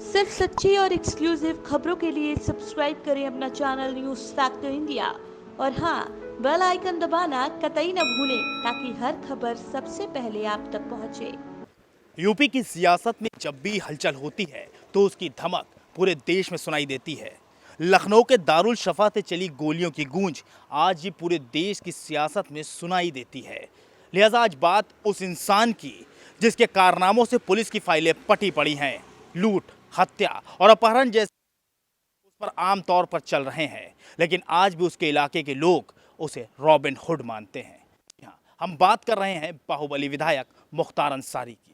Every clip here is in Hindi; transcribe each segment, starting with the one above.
सिर्फ सच्ची और एक्सक्लूसिव खबरों के लिए सब्सक्राइब करें अपना चैनल न्यूज़ फैक्टर इंडिया और हाँ, बेल आइकन दबाना कतई न भूलें ताकि हर खबर सबसे पहले आप तक पहुंचे। यूपी की सियासत में जब भी हलचल होती है तो उसकी धमक पूरे देश में सुनाई देती है। लखनऊ के दारुल शफा से चली गोलियों की गूंज आज भी पूरे देश की सियासत में सुनाई देती है। लिहाजा आज बात उस इंसान की जिसके कारनामों से पुलिस की फाइलें पटी पड़ी हैं। लूट, हत्या और अपहरण जैसे उस पर आम तौर पर चल रहे हैं, लेकिन आज भी उसके इलाके के लोग उसे रॉबिन हुड मानते हैं। यहाँ हम बात कर रहे हैं बाहुबली विधायक मुख्तार अंसारी की।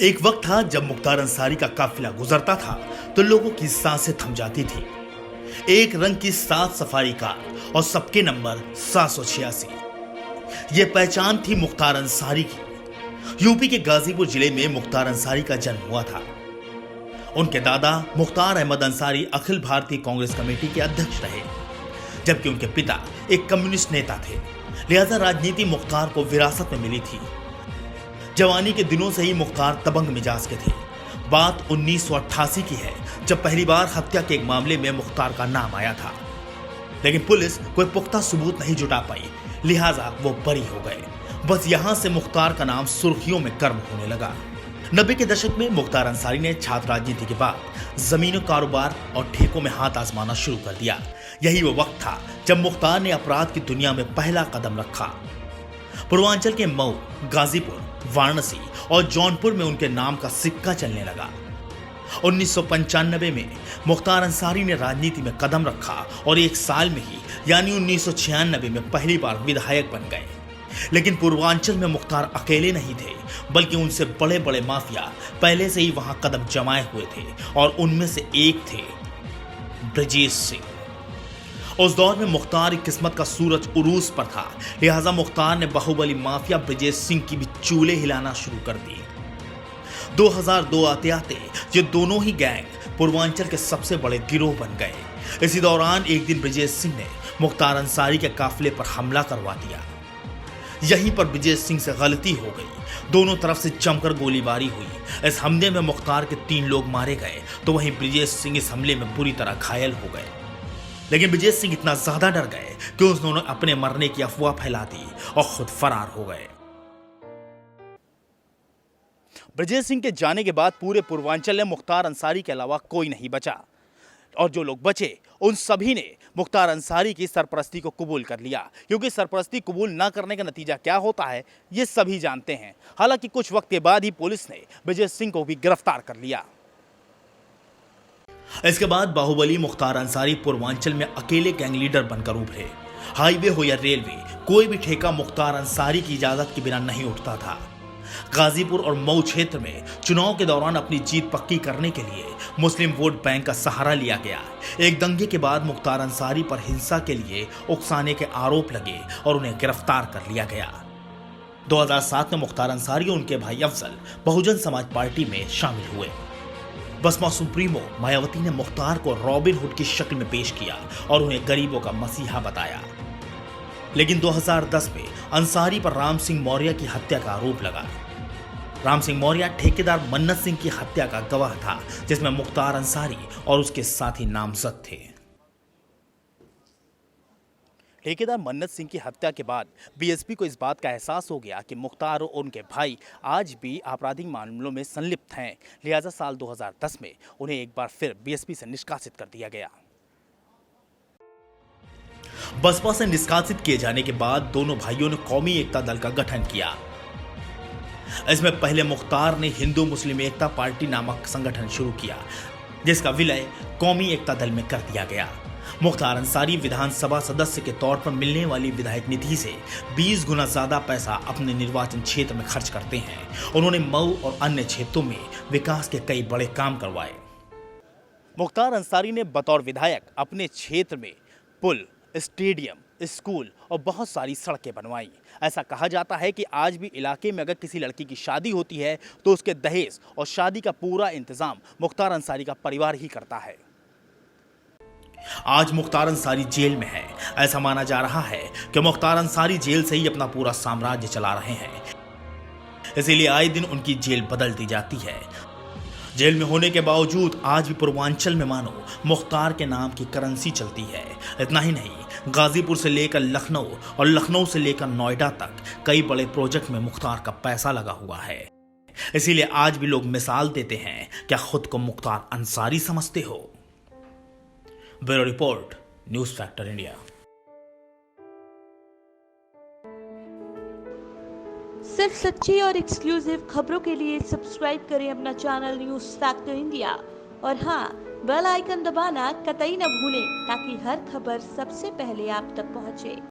एक वक्त था जब मुख्तार अंसारी का काफिला गुजरता था तो लोगों की सांसें थम जाती थी। एक रंग की 7 सफारी कार और सबके नंबर 786। यह पहचान थी मुख्तार अंसारी की। यूपी के गाजीपुर जिले में मुख्तार अंसारी का जन्म हुआ था। उनके दादा मुख्तार अहमद अंसारी अखिल भारतीय कांग्रेस कमेटी के अध्यक्ष रहे, जबकि उनके पिता एक कम्युनिस्ट नेता थे। लिहाजा राजनीति मुख्तार को विरासत में मिली थी। जवानी के दिनों से ही मुख्तार दबंग मिजाज के थे। बात 1988 की है जब पहली बार हत्या के एक मामले में मुख्तार का नाम आया था, लेकिन पुलिस कोई पुख्ता सबूत नहीं जुटा पाई, लिहाजा वो बरी हो गए। बस यहां से मुख्तार का नाम सुर्खियों में गर्म होने लगा। 90 के दशक में मुख्तार अंसारी ने छात्र राजनीति के बाद जमीनों, कारोबार और ठेकों में हाथ आजमाना शुरू कर दिया। यही वो वक्त था जब मुख्तार ने अपराध की दुनिया में पहला कदम रखा। पूर्वांचल के मऊ, गाजीपुर, वाराणसी और जौनपुर में उनके नाम का सिक्का चलने लगा। 1995 में मुख्तार अंसारी ने राजनीति में कदम रखा और एक साल में ही यानी 1996 में पहली बार विधायक बन गए। लेकिन पूर्वांचल में मुख्तार अकेले नहीं थे, बल्कि उनसे बड़े बड़े माफिया पहले से ही वहां कदम जमाए हुए थे और उनमें से एक थे ब्रजेश सिंह। उस दौर में मुख्तार की किस्मत का सूरज उरूज पर था, लिहाजा मुख्तार ने बाहुबली माफिया ब्रजेश सिंह की भी चूल्हे हिलाना शुरू कर दिए। 2002 आते आते ये दोनों ही गैंग पूर्वांचल के सबसे बड़े गिरोह बन गए। इसी दौरान एक दिन ब्रजेश सिंह ने मुख्तार अंसारी के काफिले पर हमला करवा दिया। यहीं पर ब्रजेश सिंह से गलती हो गई। दोनों तरफ से जमकर गोलीबारी हुई। इस हमले में मुख्तार के 3 लोग मारे गए तो वहीं ब्रजेश सिंह इस हमले में बुरी तरह घायल हो गए। लेकिन ब्रजेश सिंह इतना ज्यादा डर गए कि उन्होंने अपने मरने की अफवाह फैला दी और खुद फरार हो गए। ब्रजेश सिंह के जाने के बाद पूरे पूर्वांचल में मुख्तार अंसारी के अलावा कोई नहीं बचा, और जो लोग बचे उन सभी ने मुख्तार अंसारी की सरपरस्ती को कबूल कर लिया, क्योंकि सरपरस्ती कबूल ना करने का नतीजा क्या होता है ये सभी जानते हैं। हालांकि कुछ वक्त के बाद ही पुलिस ने ब्रजेश सिंह को भी गिरफ्तार कर लिया। इसके बाद बाहुबली मुख्तार अंसारी पूर्वांचल में अकेले गैंग लीडर बनकर उभरे। हाईवे हो या रेलवे, कोई भी ठेका मुख्तार अंसारी की इजाजत के बिना नहीं उठता था। गाजीपुर और मऊ क्षेत्र में चुनाव के दौरान अपनी जीत पक्की करने के लिए मुस्लिम वोट बैंक का सहारा लिया गया। एक दंगे के बाद मुख्तार अंसारी पर हिंसा के लिए उकसाने के आरोप लगे और उन्हें गिरफ्तार कर लिया गया। 2007 में मुख्तार अंसारी और उनके भाई अफजल बहुजन समाज पार्टी में शामिल हुए। बसपा सुप्रीमो मायावती ने मुख्तार को रॉबिन हुड की शक्ल में पेश किया और उन्हें गरीबों का मसीहा बताया। लेकिन 2010 में अंसारी पर राम सिंह मौर्य की हत्या का आरोप लगा। राम सिंह मौर्य ठेकेदार मन्नत सिंह की हत्या का गवाह था, जिसमें मुख्तार अंसारी और उसके साथी नामजद थे। ठेकेदार मन्नत सिंह की हत्या के बाद बीएसपी को इस बात का एहसास हो गया कि मुख्तार और उनके भाई आज भी आपराधिक मामलों में संलिप्त हैं। लिहाजा साल 2010 में उन्हें एक बार फिर बीएसपी से निष्कासित कर दिया गया। बसपा से निष्कासित किए जाने के बाद दोनों भाइयों ने कौमी एकता दल का गठन किया। इसमें पहले मुख्तार ने हिंदू मुस्लिम एकता पार्टी नामक संगठन शुरू किया, जिसका विलय कौमी एकता दल में कर दिया गया। मुख्तार अंसारी विधानसभा सदस्य के तौर पर मिलने वाली विधायक निधि से 20 गुना ज्यादा पैसा अपने निर्वाचन क्षेत्र में खर्च करते हैं। उन्होंने मऊ और अन्य क्षेत्रों में विकास के कई बड़े काम करवाए। मुख्तार अंसारी ने बतौर विधायक अपने क्षेत्र में पुल, स्टेडियम, स्कूल और बहुत सारी सड़कें बनवाई। ऐसा कहा जाता है कि आज भी इलाके में अगर किसी लड़की की शादी होती है तो उसके दहेज और शादी का पूरा इंतजाम मुख्तार अंसारी का परिवार ही करता है। आज मुख्तार अंसारी जेल में है। ऐसा माना जा रहा है कि मुख्तार अंसारी जेल से ही अपना पूरा साम्राज्य चला रहे हैं, इसीलिए आए दिन उनकी जेल बदल दी जाती है। जेल में होने के बावजूद आज भी पूर्वांचल में मानो मुख्तार के नाम की करेंसी चलती है। इतना ही नहीं, गाजीपुर से लेकर लखनऊ और लखनऊ से लेकर नोएडा तक कई बड़े प्रोजेक्ट में मुख्तार का पैसा लगा हुआ है। इसीलिए आज भी लोग मिसाल देते हैं, क्या खुद को मुख्तार अंसारी समझते हो? Bureau report, news factor India. सिर्फ सच्ची और एक्सक्लूसिव खबरों के लिए सब्सक्राइब करें अपना चैनल न्यूज़ फैक्टर इंडिया और हाँ, बेल आइकन दबाना कतई न भूलें ताकि हर खबर सबसे पहले आप तक पहुंचे।